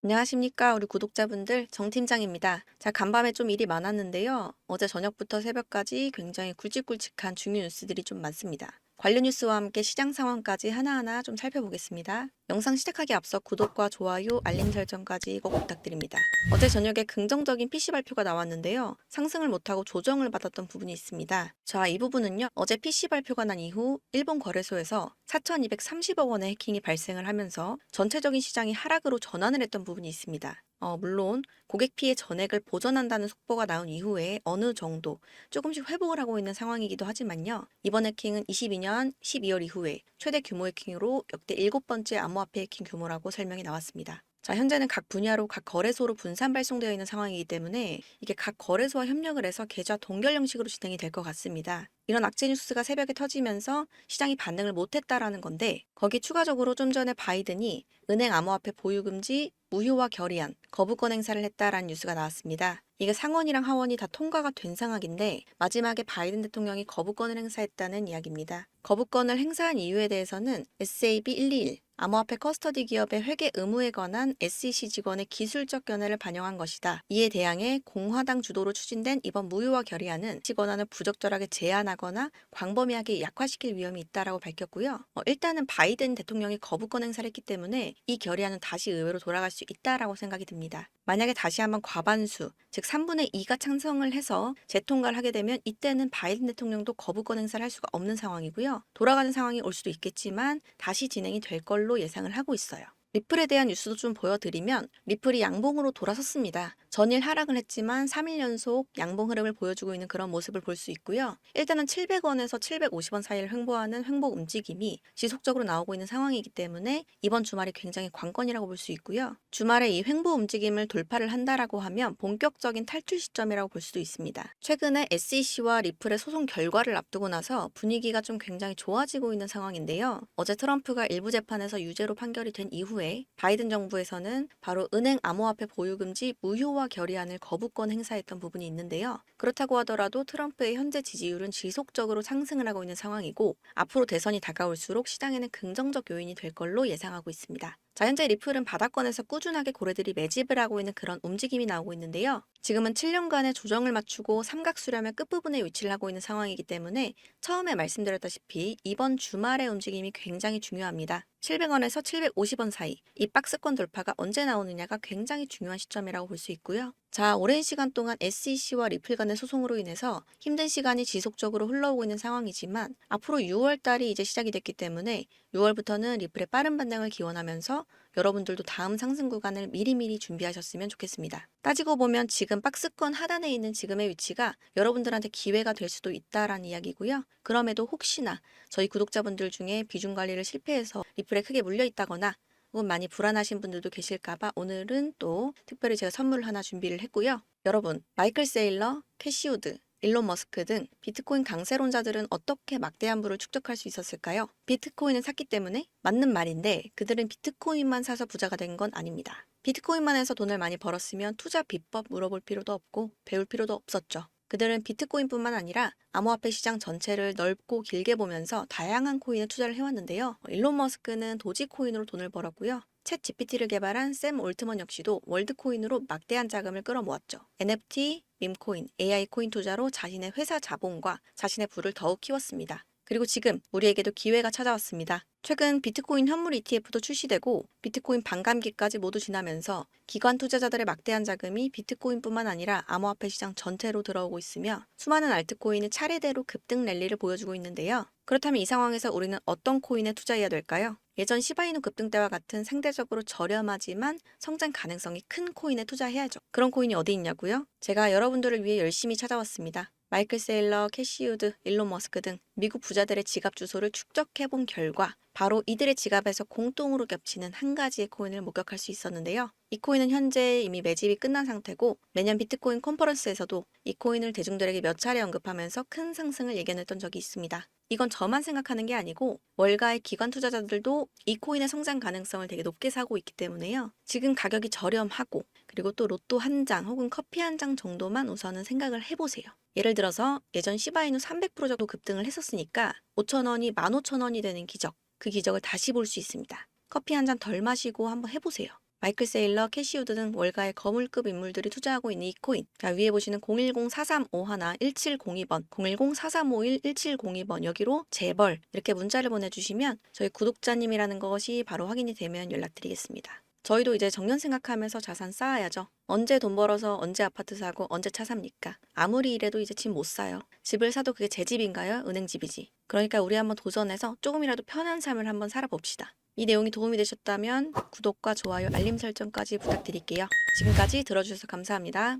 안녕하십니까, 우리 구독자분들. 정 팀장입니다. 자, 간밤에 좀 일이 많았는데요. 어제 저녁부터 새벽까지 굉장히 굵직굵직한 중요 뉴스들이 좀 많습니다. 관련 뉴스와 함께 시장 상황까지 하나하나 좀 살펴보겠습니다. 영상 시작하기 앞서 구독과 좋아요, 알림 설정까지 꼭 부탁드립니다. 어제 저녁에 긍정적인 PC 발표가 나왔는데요. 상승을 못하고 조정을 받았던 부분이 있습니다. 자, 이 부분은요. 어제 PC 발표가 난 이후 일본 거래소에서 4,230억 원의 해킹이 발생을 하면서 전체적인 시장이 하락으로 전환을 했던 부분이 있습니다. 물론 고객 피해 전액을 보전한다는 속보가 나온 이후에 어느 정도 조금씩 회복을 하고 있는 상황이기도 하지만요. 이번 해킹은 22년 12월 이후에 최대 규모 해킹으로 역대 7번째 암호화폐 해킹 규모라고 설명이 나왔습니다. 자, 현재는 각 분야로 각 거래소로 분산 발송되어 있는 상황이기 때문에 이게 각 거래소와 협력을 해서 계좌 동결 형식으로 진행이 될 것 같습니다. 이런 악재 뉴스가 새벽에 터지면서 시장이 반응을 못했다라는 건데, 거기 추가적으로 좀 전에 바이든이 은행 암호화폐 보유 금지, 무효화 결의안, 거부권 행사를 했다라는 뉴스가 나왔습니다. 이게 상원이랑 하원이 다 통과가 된 상황인데 마지막에 바이든 대통령이 거부권을 행사했다는 이야기입니다. 거부권을 행사한 이유에 대해서는 SAB 121, 암호화폐 커스터디 기업의 회계 의무에 관한 SEC 직원의 기술적 견해를 반영한 것이다. 이에 대항해 공화당 주도로 추진된 이번 무효화 결의안은 직원안을 부적절하게 제한하거나 광범위하게 약화시킬 위험이 있다라고 밝혔고요. 일단은 바이든 대통령이 거부권 행사를 했기 때문에 이 결의안은 다시 의회로 돌아갈 수 있다라고 생각이 듭니다. 만약에 다시 한번 과반수, 즉 3분의 2가 찬성을 해서 재통과를 하게 되면 이때는 바이든 대통령도 거부권 행사를 할 수가 없는 상황이고요. 돌아가는 상황이 올 수도 있겠지만 다시 진행이 될 걸로 예상을 하고 있어요. 리플에 대한 뉴스도 좀 보여드리면 리플이 양봉으로 돌아섰습니다. 전일 하락을 했지만 3일 연속 양봉 흐름을 보여주고 있는 그런 모습을 볼 수 있고요. 일단은 700원에서 750원 사이를 횡보하는 횡보 움직임이 지속적으로 나오고 있는 상황이기 때문에 이번 주말이 굉장히 관건이라고 볼 수 있고요. 주말에 이 횡보 움직임을 돌파를 한다라고 하면 본격적인 탈출 시점이라고 볼 수도 있습니다. 최근에 SEC와 리플의 소송 결과를 앞두고 나서 분위기가 좀 굉장히 좋아지고 있는 상황인데요. 어제 트럼프가 일부 재판에서 유죄로 판결이 된 이후에 바이든 정부에서는 바로 은행 암호화폐 보유 금지 무효화 결의안을 거부권 행사했던 부분이 있는데요. 그렇다고 하더라도 트럼프의 현재 지지율은 지속적으로 상승을 하고 있는 상황이고 앞으로 대선이 다가올수록 시장에는 긍정적 요인이 될 걸로 예상하고 있습니다. 자, 현재 리플은 바닥권에서 꾸준하게 고래들이 매집을 하고 있는 그런 움직임이 나오고 있는데요. 지금은 7년간의 조정을 맞추고 삼각수렴의 끝부분에 위치를 하고 있는 상황이기 때문에 처음에 말씀드렸다시피 이번 주말의 움직임이 굉장히 중요합니다. 700원에서 750원 사이, 이 박스권 돌파가 언제 나오느냐가 굉장히 중요한 시점이라고 볼 수 있고요. 자, 오랜 시간 동안 SEC와 리플 간의 소송으로 인해서 힘든 시간이 지속적으로 흘러오고 있는 상황이지만 앞으로 6월 달이 이제 시작이 됐기 때문에 6월부터는 리플의 빠른 반등을 기원하면서 여러분들도 다음 상승 구간을 미리미리 준비하셨으면 좋겠습니다. 따지고 보면 지금 박스권 하단에 있는 지금의 위치가 여러분들한테 기회가 될 수도 있다라는 이야기고요. 그럼에도 혹시나 저희 구독자분들 중에 비중 관리를 실패해서 리플에 크게 물려 있다거나 혹은 많이 불안하신 분들도 계실까봐 오늘은 또 특별히 제가 선물을 하나 준비를 했고요. 여러분, 마이클 세일러, 캐시우드, 일론 머스크 등 비트코인 강세론자들은 어떻게 막대한 부를 축적할 수 있었을까요? 비트코인을 샀기 때문에 맞는 말인데 그들은 비트코인만 사서 부자가 된 건 아닙니다. 비트코인만 해서 돈을 많이 벌었으면 투자 비법 물어볼 필요도 없고 배울 필요도 없었죠. 그들은 비트코인뿐만 아니라 암호화폐 시장 전체를 넓고 길게 보면서 다양한 코인에 투자를 해왔는데요. 일론 머스크는 도지코인으로 돈을 벌었고요. 챗 GPT를 개발한 샘 올트먼 역시도 월드코인으로 막대한 자금을 끌어모았죠. NFT, 밈코인, AI 코인 투자로 자신의 회사 자본과 자신의 부를 더욱 키웠습니다. 그리고 지금 우리에게도 기회가 찾아왔습니다. 최근 비트코인 현물 ETF도 출시되고 비트코인 반감기까지 모두 지나면서 기관 투자자들의 막대한 자금이 비트코인뿐만 아니라 암호화폐 시장 전체로 들어오고 있으며 수많은 알트코인이 차례대로 급등 랠리를 보여주고 있는데요. 그렇다면 이 상황에서 우리는 어떤 코인에 투자해야 될까요? 예전 시바이누 급등 때와 같은 상대적으로 저렴하지만 성장 가능성이 큰 코인에 투자해야죠. 그런 코인이 어디 있냐고요? 제가 여러분들을 위해 열심히 찾아왔습니다. 마이클 세일러, 캐시우드, 일론 머스크 등 미국 부자들의 지갑 주소를 축적해본 결과 바로 이들의 지갑에서 공통으로 겹치는 한 가지의 코인을 목격할 수 있었는데요. 이 코인은 현재 이미 매집이 끝난 상태고 매년 비트코인 컨퍼런스에서도 이 코인을 대중들에게 몇 차례 언급하면서 큰 상승을 예견했던 적이 있습니다. 이건 저만 생각하는 게 아니고 월가의 기관 투자자들도 이 코인의 성장 가능성을 되게 높게 사고 있기 때문에요. 지금 가격이 저렴하고 그리고 또 로또 한 장 혹은 커피 한 장 정도만 우선은 생각을 해보세요. 예를 들어서 예전 시바이누 300% 정도 급등을 했었으니까 5,000원이 15,000원이 되는 기적, 그 기적을 다시 볼 수 있습니다. 커피 한 잔 덜 마시고 한번 해보세요. 마이클 세일러, 캐시우드 등 월가의 거물급 인물들이 투자하고 있는 이 코인. 자, 위에 보시는 010-4351-1702번, 010-4351-1702번 여기로 재벌 이렇게 문자를 보내주시면 저희 구독자님이라는 것이 바로 확인이 되면 연락드리겠습니다. 저희도 이제 정년 생각하면서 자산 쌓아야죠. 언제 돈 벌어서 언제 아파트 사고 언제 차 삽니까? 아무리 이래도 이제 집 못 사요. 집을 사도 그게 제 집인가요? 은행 집이지. 그러니까 우리 한번 도전해서 조금이라도 편한 삶을 한번 살아봅시다. 이 내용이 도움이 되셨다면 구독과 좋아요, 알림 설정까지 부탁드릴게요. 지금까지 들어주셔서 감사합니다.